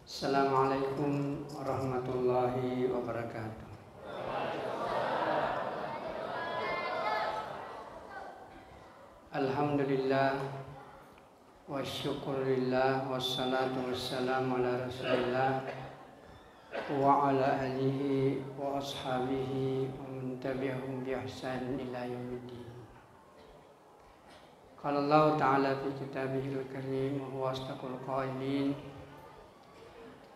Assalamualaikum warahmatullahi wabarakatuh. Alhamdulillah wa syukurillah wassalatu wassalamu ala rasulillah wa ala alihi wa ashabihi wa man tabi'ahum bi ihsan ila yaumiddin. Qala Allah ta'ala fi kitabihil karim wa huwa asdaqul qailin.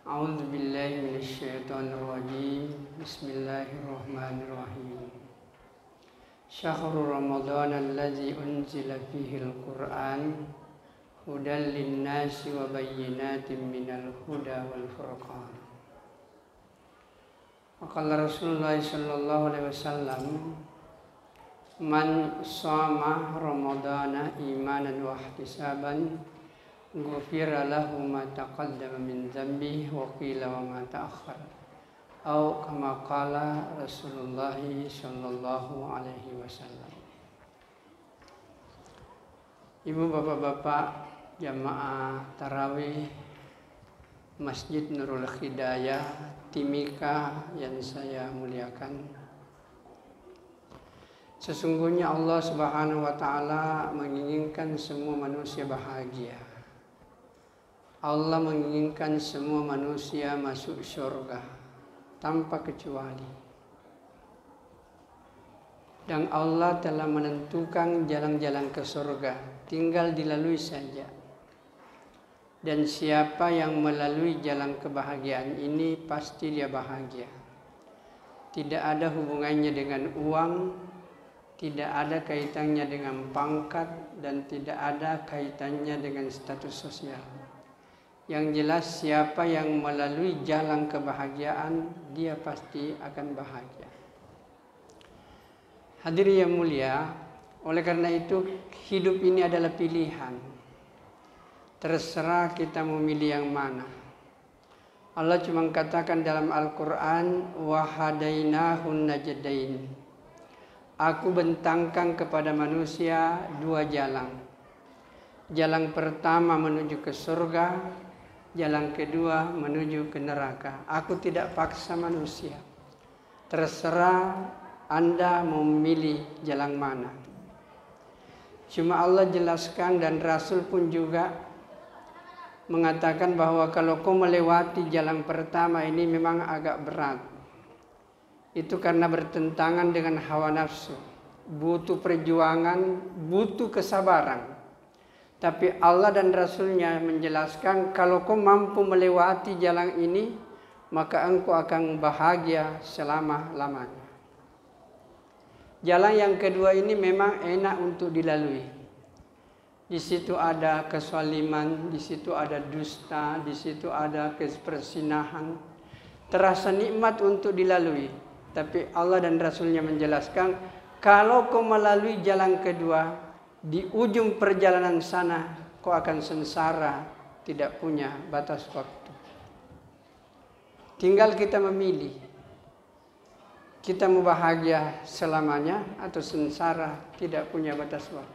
A'udzu billahi minasy syaithanir rajim. Bismillahirrahmanirrahim. Syahrul Ramadan allazi unzila fihil Qur'an hudan lin-nasi wa bayyinatin minal huda wal furqan. Qala Rasulullah sallallahu alaihi wasallam, man shama ramadana imanan wa ihtisaban ghufira lahu ma taqaddama min dhanbihi wa qila wa ma ta'akhkhar, atau kama qala Rasulullah sallallahu alaihi wasallam. Ibu bapak-bapak jamaah tarawih Masjid Nurul Hidayah Timika yang saya muliakan, sesungguhnya Allah Subhanahu wa taala menginginkan semua manusia bahagia. Allah menginginkan semua manusia masuk surga tanpa kecuali. Dan Allah telah menentukan jalan-jalan ke surga, tinggal dilalui saja. Dan siapa yang melalui jalan kebahagiaan ini pasti dia bahagia. Tidak ada hubungannya dengan uang, tidak ada kaitannya dengan pangkat, dan tidak ada kaitannya dengan status sosial. Yang jelas siapa yang melalui jalan kebahagiaan, dia pasti akan bahagia. Hadirin yang mulia, oleh karena itu hidup ini adalah pilihan. Terserah kita memilih yang mana. Allah cuma katakan dalam Al-Quran, wahadainahun najdain. Aku bentangkan kepada manusia dua jalan. Jalan pertama menuju ke surga, jalan kedua menuju ke neraka. Aku tidak paksa manusia. Terserah Anda mau memilih jalan mana. Cuma Allah jelaskan dan Rasul pun juga mengatakan bahwa kalau kau melewati jalan pertama ini memang agak berat. Itu karena bertentangan dengan hawa nafsu. Butuh perjuangan, butuh kesabaran. Tapi Allah dan Rasulnya menjelaskan kalau kau mampu melewati jalan ini, maka engkau akan bahagia selama-lamanya. Jalan yang kedua ini memang enak untuk dilalui. Di situ ada kezaliman, di situ ada dusta, di situ ada persinahan. Terasa nikmat untuk dilalui. Tapi Allah dan Rasulnya menjelaskan, kalau kau melalui jalan kedua, di ujung perjalanan sana kau akan sengsara, tidak punya batas waktu. Tinggal kita memilih. Kita mau bahagia selamanya atau sengsara, tidak punya batas waktu.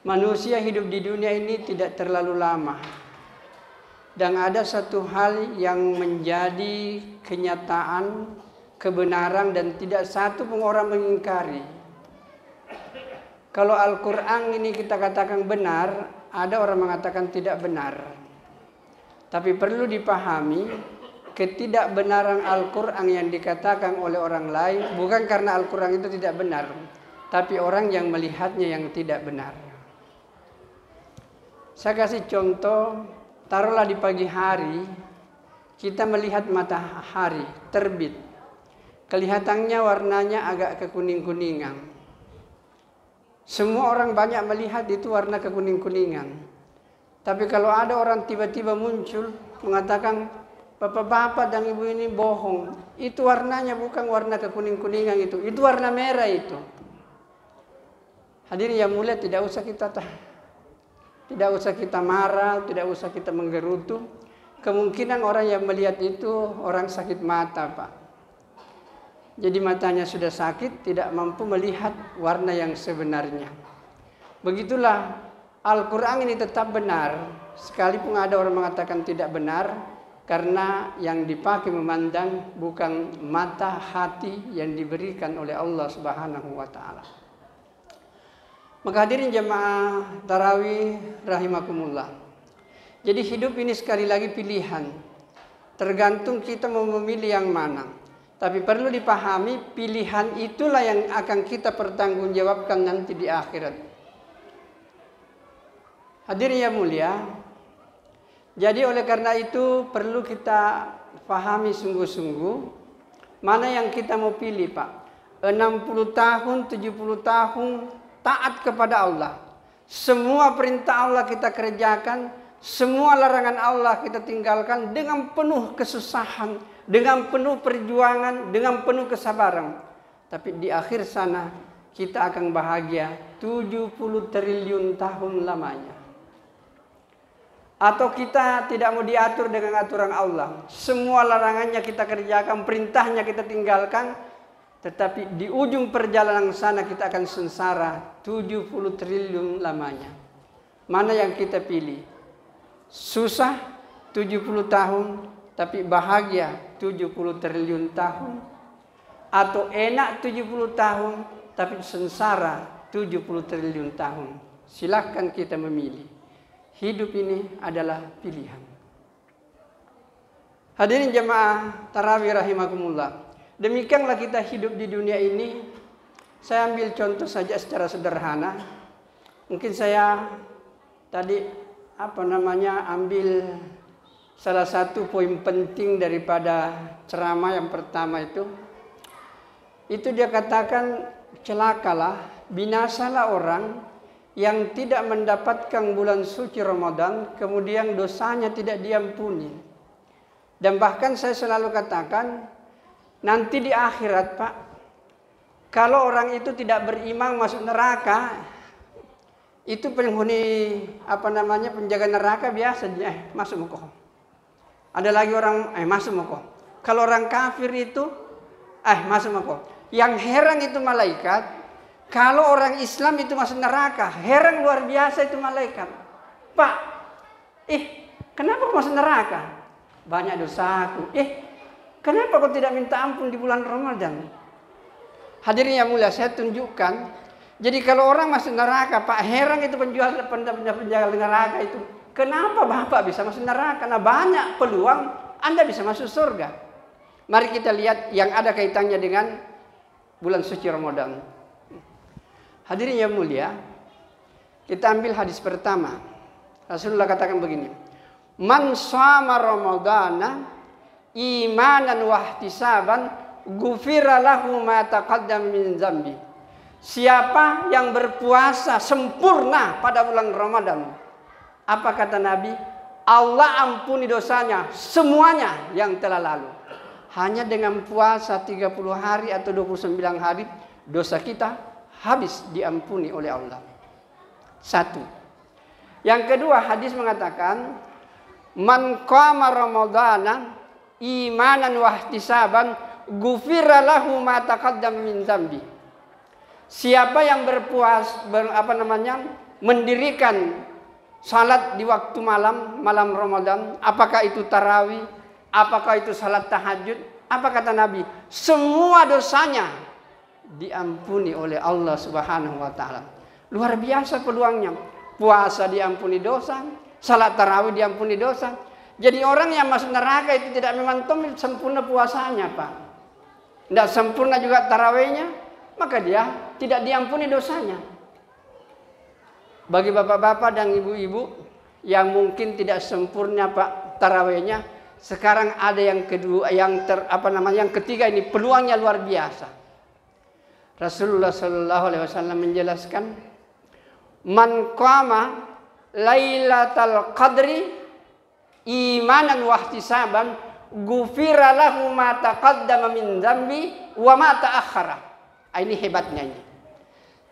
Manusia hidup di dunia ini tidak terlalu lama. Dan ada satu hal yang menjadi kenyataan, kebenaran, dan tidak satu pun orang mengingkari. Kalau Al-Quran ini kita katakan benar, ada orang mengatakan tidak benar. Tapi perlu dipahami, ketidakbenaran Al-Quran yang dikatakan oleh orang lain bukan karena Al-Quran itu tidak benar, tapi orang yang melihatnya yang tidak benar. Saya kasih contoh, taruhlah di pagi hari kita melihat matahari terbit. Kelihatannya warnanya agak kekuning-kuningan. Semua orang banyak melihat itu warna kekuning-kuningan. Tapi kalau ada orang tiba-tiba muncul mengatakan, bapak-bapak dan ibu ini bohong. Itu warnanya bukan warna kekuning-kuningan itu warna merah itu. Hadirin yang mulia, tidak usah kita marah, tidak usah kita menggerutu. Kemungkinan orang yang melihat itu orang sakit mata, Pak. Jadi matanya sudah sakit, tidak mampu melihat warna yang sebenarnya. Begitulah Al-Quran ini tetap benar, sekalipun ada orang mengatakan tidak benar, karena yang dipakai memandang bukan mata hati yang diberikan oleh Allah Subhanahu wa Ta'ala. Maka hadirin jemaah tarawih rahimakumullah. Jadi hidup ini sekali lagi pilihan, tergantung kita mau memilih yang mana. Tapi perlu dipahami, pilihan itulah yang akan kita pertanggungjawabkan nanti di akhirat. Hadirin yang mulia, jadi oleh karena itu perlu kita pahami sungguh-sungguh mana yang kita mau pilih, Pak. 60 tahun, 70 tahun taat kepada Allah. Semua perintah Allah kita kerjakan, semua larangan Allah kita tinggalkan dengan penuh kesusahan, dengan penuh perjuangan, dengan penuh kesabaran. Tapi di akhir sana kita akan bahagia 70 triliun tahun lamanya. Atau kita tidak mau diatur dengan aturan Allah. Semua larangannya kita kerjakan, perintahnya kita tinggalkan. Tetapi di ujung perjalanan sana kita akan sengsara 70 triliun lamanya. Mana yang kita pilih? Susah 70 tahun, tapi bahagia 70 triliun tahun. Atau enak 70 tahun, tapi sengsara 70 triliun tahun. Silahkan kita memilih. Hidup ini adalah pilihan. Hadirin jemaah tarawih rahimakumullah. Demikianlah kita hidup di dunia ini. Saya ambil contoh saja secara sederhana. Mungkin saya tadi ambil salah satu poin penting daripada ceramah yang pertama itu. Itu dia katakan, celakalah, binasalah orang yang tidak mendapatkan bulan suci Ramadan, kemudian dosanya tidak diampuni. Dan bahkan saya selalu katakan, nanti di akhirat, Pak, kalau orang itu tidak beriman masuk neraka, itu penghuni penjaga neraka biasa dia masuk mukoh. Ada lagi orang masuk mukoh. Kalau orang kafir itu masuk mukoh. Yang heran itu malaikat. Kalau orang Islam itu masuk neraka, heran luar biasa itu malaikat. Pak, kenapa kau masuk neraka? Banyak dosaku. Kenapa kau tidak minta ampun di bulan Ramadan? Hadirin yang mulia, saya tunjukkan. Jadi kalau orang masuk neraka, Pak, heran itu penjaga neraka itu. Kenapa Bapak bisa masuk neraka? Karena banyak peluang Anda bisa masuk surga. Mari kita lihat yang ada kaitannya dengan bulan suci Ramadan. Hadirin yang mulia, kita ambil hadis pertama. Rasulullah katakan begini, man shama ramadana imanan wahtisaban ghufira lahu ma taqaddam min dzambi. Siapa yang berpuasa sempurna pada bulan Ramadan, apa kata Nabi? Allah ampuni dosanya semuanya yang telah lalu. Hanya dengan puasa 30 hari atau 29 hari, dosa kita habis diampuni oleh Allah. Satu. Yang kedua, hadis mengatakan, man qama ramadhana imanan wahtisaban ghufira lahu ma taqaddam min dzambi. Siapa yang mendirikan salat di waktu malam Ramadan, apakah itu tarawih, apakah itu salat tahajud, apa kata Nabi? Semua dosanya diampuni oleh Allah Subhanahu wa Ta'ala. Luar biasa peluangnya. Puasa diampuni dosa, salat tarawih diampuni dosa. Jadi orang yang masuk neraka itu tidak memang sempurna puasanya, Pak. Tidak sempurna juga tarawihnya, maka dia tidak diampuni dosanya. Bagi bapak-bapak dan ibu-ibu yang mungkin tidak sempurna, Pak, tarawihnya, sekarang ada yang kedua, yang ketiga ini peluangnya luar biasa. Rasulullah sallallahu alaihi wasallam menjelaskan, man qama lailatal qadri imanan wahtisaban ghufira lahu ma taqaddama min dzambi wa ma ta'akhkhara. Ini hebatnya ini.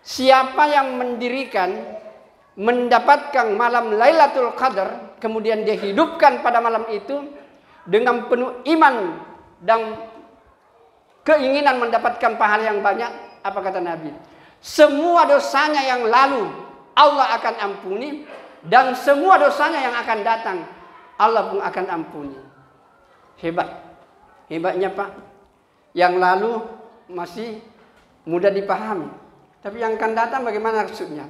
Siapa yang mendapatkan malam Lailatul Qadar, kemudian dia hidupkan pada malam itu dengan penuh iman dan keinginan mendapatkan pahala yang banyak, apa kata Nabi? Semua dosanya yang lalu Allah akan ampuni, dan semua dosanya yang akan datang Allah pun akan ampuni. Hebat. Hebatnya Pak. Yang lalu masih mudah dipahami. Tapi yang akan datang bagaimana maksudnya?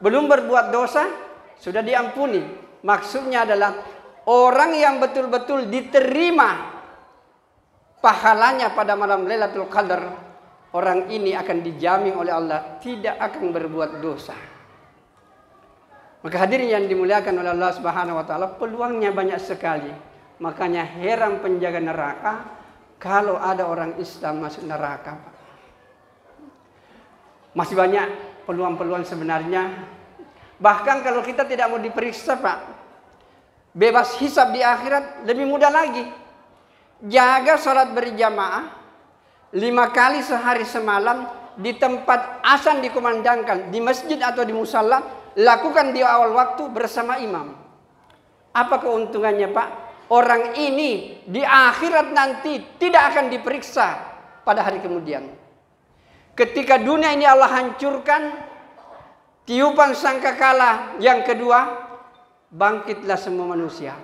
Belum berbuat dosa sudah diampuni. Maksudnya adalah orang yang betul-betul diterima pahalanya pada malam Lailatul Qadar, orang ini akan dijamin oleh Allah tidak akan berbuat dosa. Maka hadirin yang dimuliakan oleh Allah Subhanahu wa taala, peluangnya banyak sekali. Makanya heran penjaga neraka kalau ada orang Islam masuk neraka. Masih banyak peluang-peluang sebenarnya. Bahkan kalau kita tidak mau diperiksa Pak, bebas hisab di akhirat lebih mudah lagi. Jaga sholat berjamaah 5 kali sehari semalam di tempat azan dikumandangkan, di masjid atau di musala, lakukan di awal waktu bersama imam. Apa keuntungannya Pak? Orang ini di akhirat nanti tidak akan diperiksa pada hari kemudian. Ketika dunia ini Allah hancurkan, tiupan sangkakala yang kedua, bangkitlah semua manusia.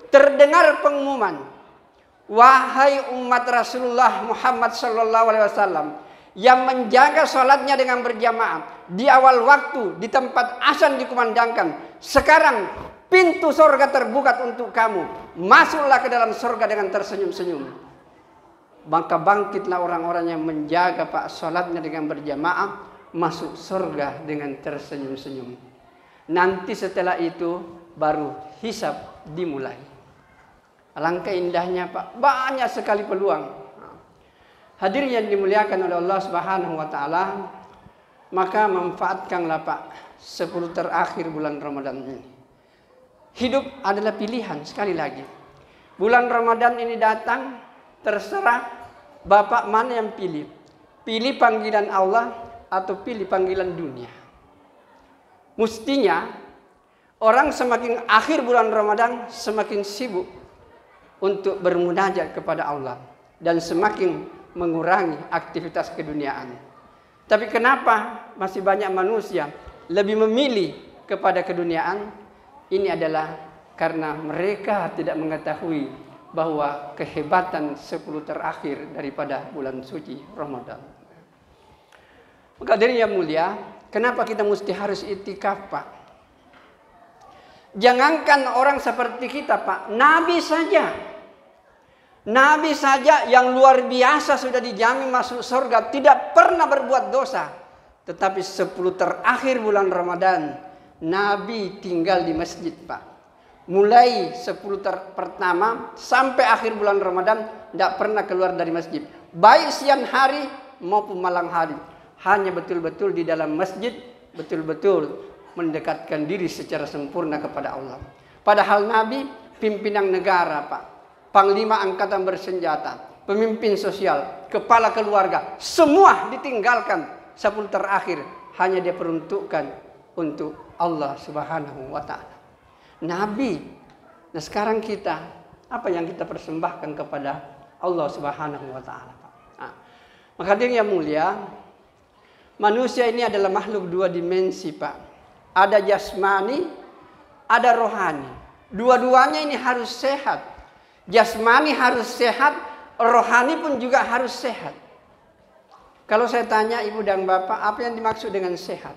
Terdengar pengumuman, wahai umat Rasulullah Muhammad sallallahu alaihi wasallam yang menjaga sholatnya dengan berjamaah di awal waktu di tempat azan dikumandangkan, sekarang pintu surga terbuka untuk kamu, masuklah ke dalam surga dengan tersenyum-senyum. Maka bangkitlah orang-orang yang menjaga Pak sholatnya dengan berjamaah, masuk surga dengan tersenyum-senyum. Nanti setelah itu baru hisab dimulai. Alangkah indahnya Pak, banyak sekali peluang. Hadirin yang dimuliakan oleh Allah Subhanahu wa taala, maka manfaatkanlah Pak 10 terakhir bulan Ramadan ini. Hidup adalah pilihan, sekali lagi. Bulan Ramadan ini datang, terserah Bapak mana yang pilih. Pilih panggilan Allah atau pilih panggilan dunia. Mestinya orang semakin akhir bulan Ramadan semakin sibuk untuk bermunajat kepada Allah dan semakin mengurangi aktivitas keduniaan. Tapi kenapa masih banyak manusia lebih memilih kepada keduniaan? Ini adalah karena mereka tidak mengetahui bahwa kehebatan 10 terakhir daripada bulan suci Ramadan. Maka dari yang mulia, kenapa kita mesti harus itikaf Pak? Jangankan orang seperti kita Pak, Nabi saja yang luar biasa sudah dijamin masuk surga, tidak pernah berbuat dosa. Tetapi 10 terakhir bulan Ramadan, Nabi tinggal di masjid Pak. Mulai 10 pertama sampai akhir bulan Ramadan tidak pernah keluar dari masjid. Baik siang hari maupun malam hari. Hanya betul-betul di dalam masjid, betul-betul mendekatkan diri secara sempurna kepada Allah. Padahal Nabi pimpinan negara Pak. Panglima angkatan bersenjata, pemimpin sosial, kepala keluarga, semua ditinggalkan 10 terakhir. Hanya dia peruntukkan untuk Allah Subhanahu wa ta'ala. Nabi. Nah sekarang kita, apa yang kita persembahkan kepada Allah Subhanahu wa ta'ala. Nah, maka hadirin yang mulia, manusia ini adalah makhluk 2 dimensi Pak. Ada jasmani, ada rohani. Dua-duanya ini harus sehat. Jasmani harus sehat, rohani pun juga harus sehat. Kalau saya tanya ibu dan bapak, apa yang dimaksud dengan sehat?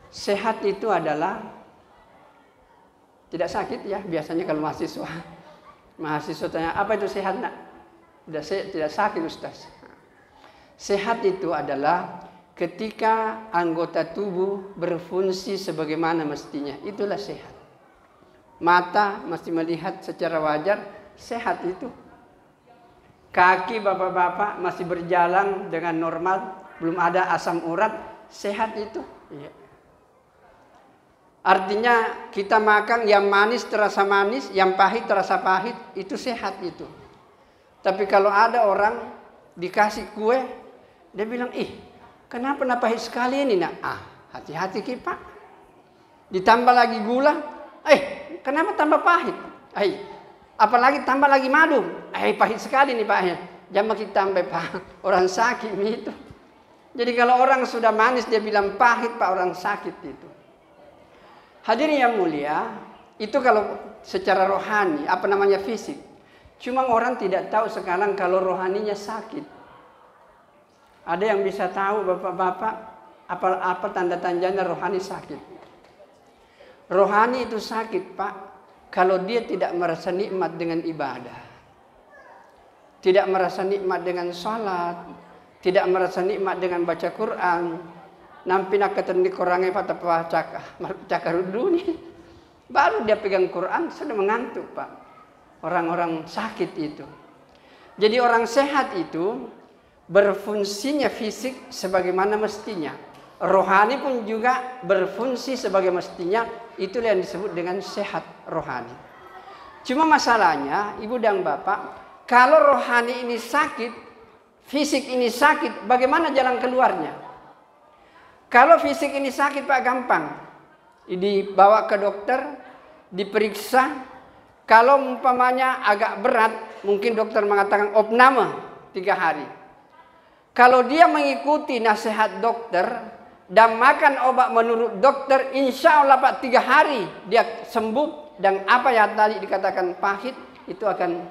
Sehat itu adalah tidak sakit ya, biasanya kalau mahasiswa tanya, apa itu sehat nak? Tidak sakit Ustaz. Sehat itu adalah ketika anggota tubuh berfungsi sebagaimana mestinya, itulah sehat. Mata masih melihat secara wajar, sehat itu. Kaki bapak-bapak masih berjalan dengan normal, belum ada asam urat, sehat itu. Ya. Artinya kita makan yang manis terasa manis, yang pahit terasa pahit, itu sehat itu. Tapi kalau ada orang dikasih kue, dia bilang, kenapa pahit sekali ini nak? Hati-hati Pak. Ditambah lagi gula, kenapa tambah pahit? Apalagi tambah lagi madu, pahit sekali nih Pak. Jangan kita tambah Pak, orang sakit itu. Jadi kalau orang sudah manis dia bilang pahit, Pak, orang sakit itu. Hadirin yang mulia, itu kalau secara rohani, apa namanya fisik. Cuma orang tidak tahu sekarang kalau rohaninya sakit. Ada yang bisa tahu bapak-bapak apa tanda-tandanya rohani sakit? Rohani itu sakit, Pak, kalau dia tidak merasa nikmat dengan ibadah. Tidak merasa nikmat dengan salat, tidak merasa nikmat dengan baca Quran. Nampi nak ketendi korangnya patah cakar dunia. Baru dia pegang Quran sudah mengantuk, Pak. Orang-orang sakit itu. Jadi orang sehat itu berfungsinya fisik sebagaimana mestinya. Rohani pun juga berfungsi sebagai mestinya. Itulah yang disebut dengan sehat rohani. Cuma masalahnya, Ibu dan Bapak, kalau rohani ini sakit, fisik ini sakit, bagaimana jalan keluarnya? Kalau fisik ini sakit, Pak, gampang. Dibawa ke dokter, diperiksa. Kalau umpamanya agak berat, mungkin dokter mengatakan opname 3 hari. Kalau dia mengikuti nasihat dokter dan makan obat menurut dokter, insya Allah, Pak, 3 hari dia sembuh. Dan apa yang tadi dikatakan pahit, itu akan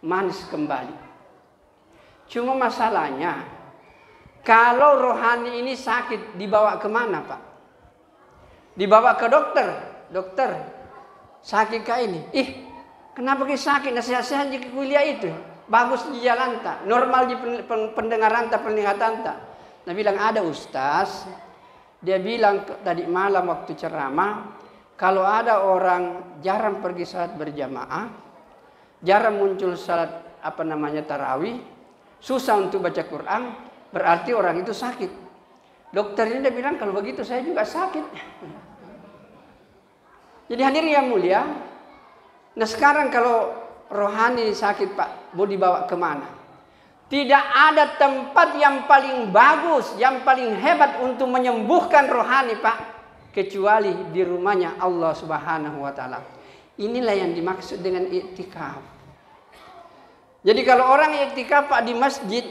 manis kembali. Cuma masalahnya, kalau rohani ini sakit, dibawa kemana, Pak? Dibawa ke dokter. Dokter, sakit kah ini? Kenapa kau sakit? Nasihat-nasihat di kuliah itu bagus di jalan tak, normal di pendengaran tak, penglihatan tak. Nah bilang ada ustaz, dia bilang tadi malam waktu ceramah, kalau ada orang jarang pergi salat berjamaah, jarang muncul salat tarawih, susah untuk baca Quran, berarti orang itu sakit. Dokter ini dia bilang kalau begitu saya juga sakit. Jadi hadirin yang mulia, nah sekarang kalau rohani sakit, Pak, mau dibawa kemana? Tidak ada tempat yang paling bagus, yang paling hebat untuk menyembuhkan rohani, Pak, kecuali di rumahnya Allah Subhanahu wa Ta'ala. Inilah yang dimaksud dengan iktikaf. Jadi kalau orang iktikaf, Pak, di masjid,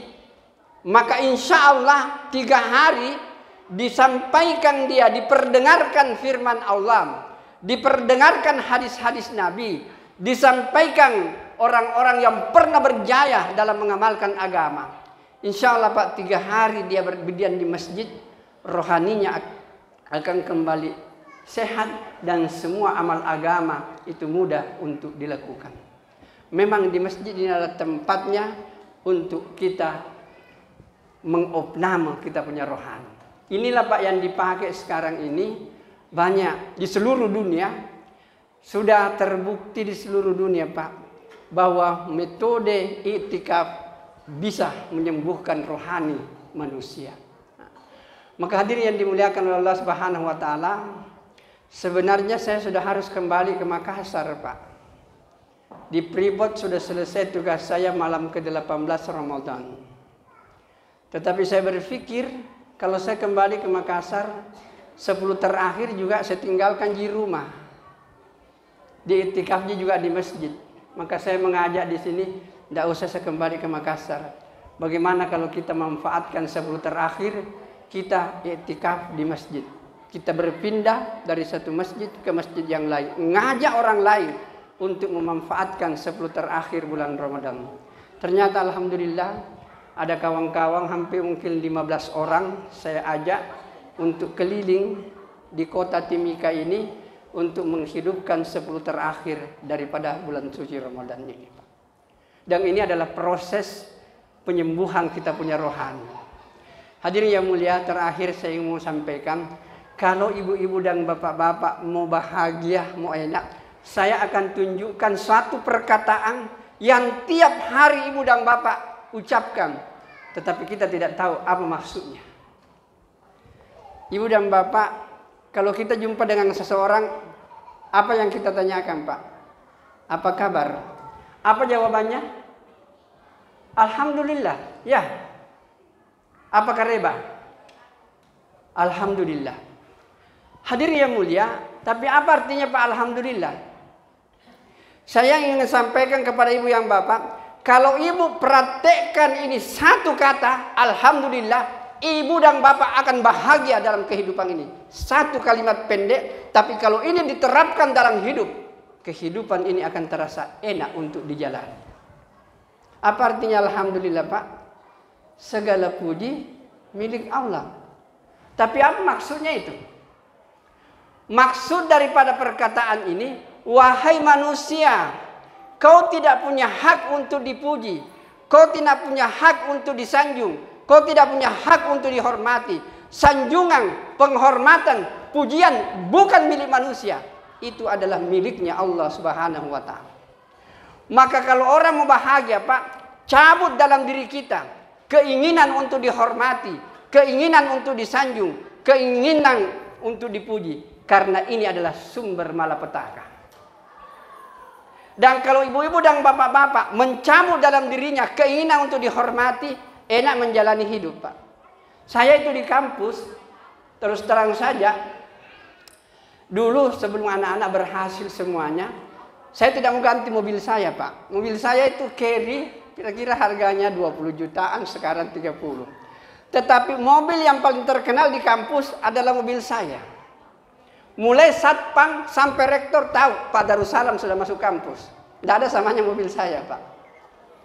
maka insya Allah 3 hari disampaikan dia, diperdengarkan firman Allah, diperdengarkan hadis-hadis Nabi, disampaikan orang-orang yang pernah berjaya dalam mengamalkan agama. Insya Allah, Pak, 3 hari dia berbidian di masjid, rohaninya akan kembali sehat dan semua amal agama itu mudah untuk dilakukan. Memang di masjid ini adalah tempatnya untuk kita mengopname kita punya rohani. Inilah, Pak, yang dipakai sekarang ini banyak di seluruh dunia. Sudah terbukti di seluruh dunia, Pak, bahwa metode iktikaf bisa menyembuhkan rohani manusia. Maka hadirin yang dimuliakan oleh Allah Subhanahu wa Ta'ala, sebenarnya saya sudah harus kembali ke Makassar, Pak. Di Freeport sudah selesai tugas saya malam ke-18 Ramadan. Tetapi saya berpikir kalau saya kembali ke Makassar, 10 terakhir juga saya tinggalkan di rumah. Di iktikafnya juga di masjid. Maka saya mengajak di sini, tidak usah saya kembali ke Makassar. Bagaimana kalau kita memanfaatkan 10 terakhir, kita iktikaf di masjid. Kita berpindah dari satu masjid ke masjid yang lain. Ngajak orang lain untuk memanfaatkan 10 terakhir bulan Ramadan. Ternyata alhamdulillah ada kawan-kawan hampir mungkin 15 orang saya ajak untuk keliling di kota Timika ini untuk menghidupkan 10 terakhir daripada bulan suci Ramadan ini. Dan ini adalah proses penyembuhan kita punya rohani. Hadirin yang mulia, terakhir saya mau sampaikan, kalau ibu-ibu dan bapak-bapak mau bahagia, mau enak, saya akan tunjukkan suatu perkataan yang tiap hari ibu dan bapak ucapkan, tetapi kita tidak tahu apa maksudnya. Ibu dan bapak, kalau kita jumpa dengan seseorang, apa yang kita tanyakan, Pak? Apa kabar? Apa jawabannya? Alhamdulillah. Ya. Apa kareba? Alhamdulillah. Hadirin yang mulia, tapi apa artinya, Pak, alhamdulillah? Saya ingin sampaikan kepada ibu yang bapak, kalau ibu praktekkan ini satu kata, alhamdulillah, ibu dan bapak akan bahagia dalam kehidupan ini. Satu kalimat pendek, tapi kalau ini diterapkan dalam hidup, kehidupan ini akan terasa enak untuk dijalani. Apa artinya alhamdulillah Pak? Segala puji milik Allah. Tapi apa maksudnya itu? Maksud daripada perkataan ini, wahai manusia, kau tidak punya hak untuk dipuji, kau tidak punya hak untuk disanjung, kau tidak punya hak untuk dihormati. Sanjungan, penghormatan, pujian bukan milik manusia. Itu adalah miliknya Allah Subhanahu wa ta'ala. Maka kalau orang mau bahagia Pak, cabut dalam diri kita keinginan untuk dihormati, keinginan untuk disanjung, keinginan untuk dipuji. Karena ini adalah sumber malapetaka. Dan kalau ibu-ibu dan bapak-bapak mencabut dalam dirinya keinginan untuk dihormati, enak menjalani hidup Pak. Saya itu di kampus, terus terang saja, dulu sebelum anak-anak berhasil semuanya, saya tidak mengganti mobil saya Pak. Mobil saya itu carry, kira-kira harganya 20 jutaan, sekarang 30. Tetapi mobil yang paling terkenal di kampus adalah mobil saya. Mulai satpam sampai rektor tahu Pak Darussalam sudah masuk kampus. Tidak ada samanya mobil saya Pak.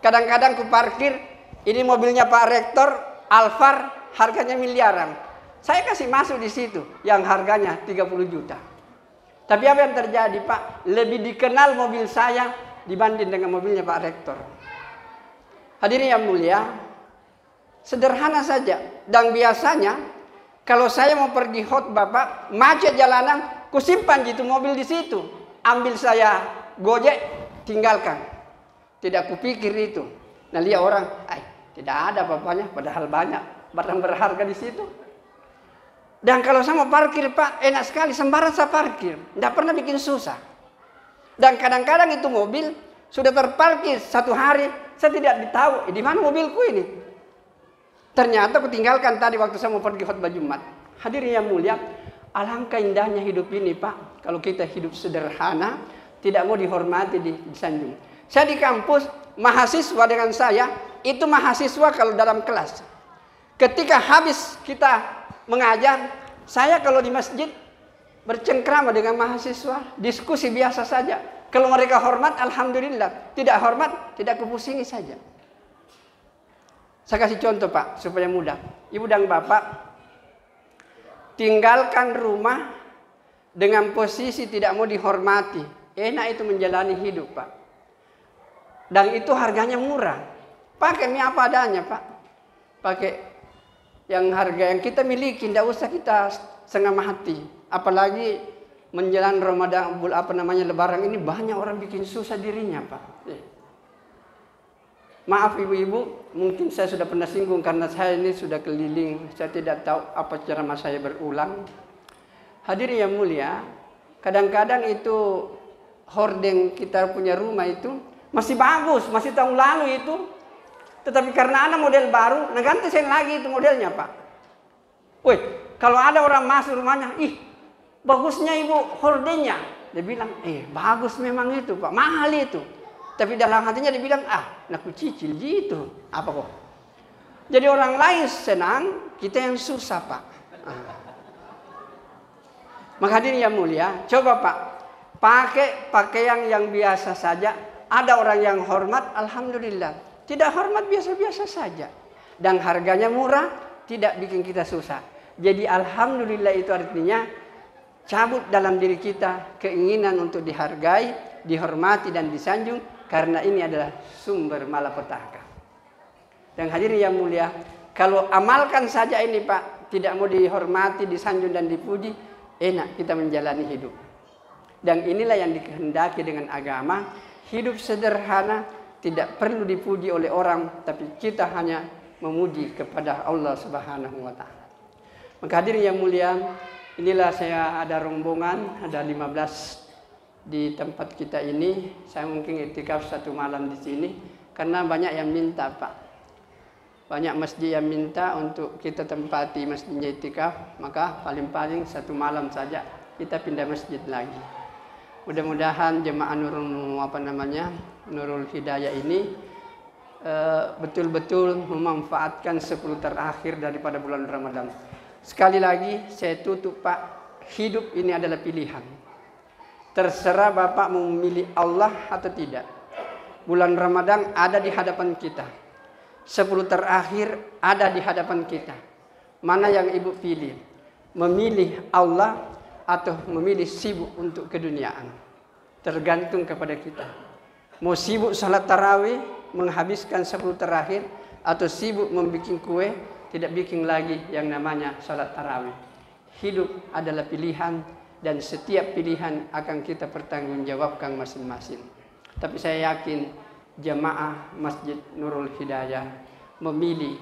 Kadang-kadang ku parkir, ini mobilnya Pak Rektor, Alphard, harganya miliaran. Saya kasih masuk di situ, yang harganya 30 juta. Tapi apa yang terjadi Pak? Lebih dikenal mobil saya dibanding dengan mobilnya Pak Rektor. Hadirin yang mulia, sederhana saja. Dan biasanya kalau saya mau pergi khotbah Pak, macet jalanan, ku simpan itu mobil di situ. Ambil saya Gojek, tinggalkan. Tidak kupikir itu. Nah lihat orang, tidak ada apa-apanya, padahal banyak barang berharga di situ. Dan kalau saya mau parkir Pak, enak sekali, sembarang saya parkir. Tidak pernah bikin susah. Dan kadang-kadang itu mobil sudah terparkir 1 hari, saya tidak tahu, di mana mobilku ini. Ternyata aku tinggalkan tadi waktu saya mau pergi khutbah Jumat. Hadirin yang mulia, alangkah indahnya hidup ini Pak. Kalau kita hidup sederhana, tidak mau dihormati, disanjung. Saya di kampus, mahasiswa dengan saya, itu mahasiswa kalau dalam kelas. Ketika habis kita mengajar, saya kalau di masjid bercengkrama dengan mahasiswa, diskusi biasa saja. Kalau mereka hormat, alhamdulillah. Tidak hormat, tidak kupusingi saja. Saya kasih contoh Pak, supaya mudah. Ibu dan Bapak, tinggalkan rumah dengan posisi tidak mau dihormati. Enak itu menjalani hidup Pak. Dan itu harganya murah. Pakai mie apa adanya Pak. Pakai yang harga yang kita miliki, tidak usah kita setengah hati. Apalagi menjelang Ramadan, Lebaran ini banyak orang bikin susah dirinya Pak. Maaf ibu-ibu, mungkin saya sudah pernah singgung karena saya ini sudah keliling. Saya tidak tahu apa ceramah saya berulang. Hadirin yang mulia, kadang-kadang itu hordeng kita punya rumah itu masih bagus, masih tahun lalu itu. Tetapi karena ada model baru, nah ganti sen lagi itu modelnya Pak. Woi, kalau ada orang masuk rumahnya, bagusnya ibu hordengnya. Dia bilang, bagus memang itu Pak, mahal itu. Tapi dalam hatinya dia bilang, nak cicil gitu. Apa kok? Jadi orang lain senang, kita yang susah Pak. Maka hadirin yang mulia, coba Pak, pakai pakaian yang biasa saja. Ada orang yang hormat, alhamdulillah. Tidak hormat biasa-biasa saja. Dan harganya murah, tidak bikin kita susah. Jadi alhamdulillah itu artinya cabut dalam diri kita keinginan untuk dihargai, dihormati dan disanjung. Karena ini adalah sumber malapetaka. Dan hadirin yang mulia, kalau amalkan saja ini Pak, tidak mau dihormati, disanjung dan dipuji, enak kita menjalani hidup. Dan inilah yang dikehendaki dengan agama, hidup sederhana, tidak perlu dipuji oleh orang, tapi kita hanya memuji kepada Allah Subhanahu wa ta'ala. Maka hadirin yang mulia, inilah saya ada rombongan, ada 15 di tempat kita ini. Saya mungkin iktikaf 1 malam di sini karena banyak yang minta Pak. Banyak masjid yang minta untuk kita tempati masjidnya iktikaf, maka paling-paling 1 malam saja kita pindah masjid lagi. Mudah-mudahan jemaah Nurul Hidayah ini betul-betul memanfaatkan 10 terakhir daripada bulan Ramadan. Sekali lagi saya tutup Pak, hidup ini adalah pilihan. Terserah Bapak mau memilih Allah atau tidak. Bulan Ramadan ada di hadapan kita. 10 terakhir ada di hadapan kita. Mana yang Ibu pilih? Memilih Allah atau memilih sibuk untuk keduniaan? Tergantung kepada kita. Mau sibuk salat tarawih, menghabiskan 10 terakhir, atau sibuk membuat kue, tidak bikin lagi yang namanya salat tarawih. Hidup adalah pilihan, dan setiap pilihan akan kita pertanggungjawabkan masing-masing. Tapi saya yakin jamaah Masjid Nurul Hidayah memilih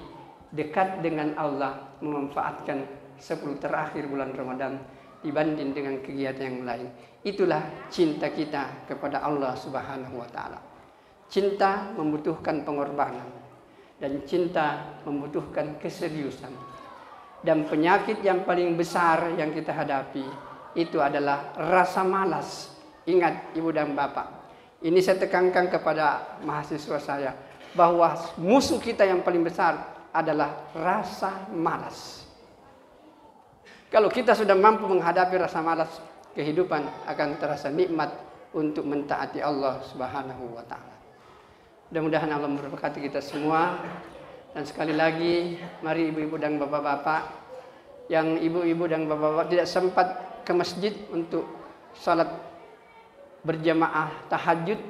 dekat dengan Allah, memanfaatkan 10 terakhir bulan Ramadan dibanding dengan kegiatan yang lain. Itulah cinta kita kepada Allah Subhanahu wa taala. Cinta membutuhkan pengorbanan, dan cinta membutuhkan keseriusan. Dan penyakit yang paling besar yang kita hadapi itu adalah rasa malas. Ingat Ibu dan Bapak, ini saya tekankan kepada mahasiswa saya, bahwa musuh kita yang paling besar adalah rasa malas. Kalau kita sudah mampu menghadapi rasa malas, kehidupan akan terasa nikmat untuk mentaati Allah Subhanahu wa taala. Mudah-mudahan Allah memberkati kita semua. Dan sekali lagi, mari ibu-ibu dan bapak-bapak, yang ibu-ibu dan bapak-bapak tidak sempat ke masjid untuk salat berjamaah tahajud,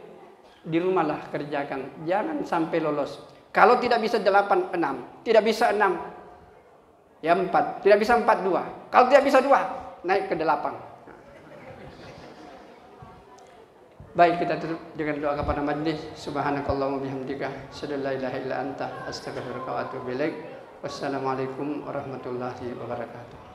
di rumahlah kerjakan. Jangan sampai lolos. Kalau tidak bisa 8, 6. Tidak bisa 6, ya 4. Tidak bisa 4, 2. Kalau tidak bisa 2, naik ke 8. Baik, kita tutup dengan doa kepada majlis. Subhanakallahumma bihamdika, asyhadu an la ilaha illa anta, astaghfiruka wa atubu ilaik. Wassalamualaikum warahmatullahi wabarakatuh.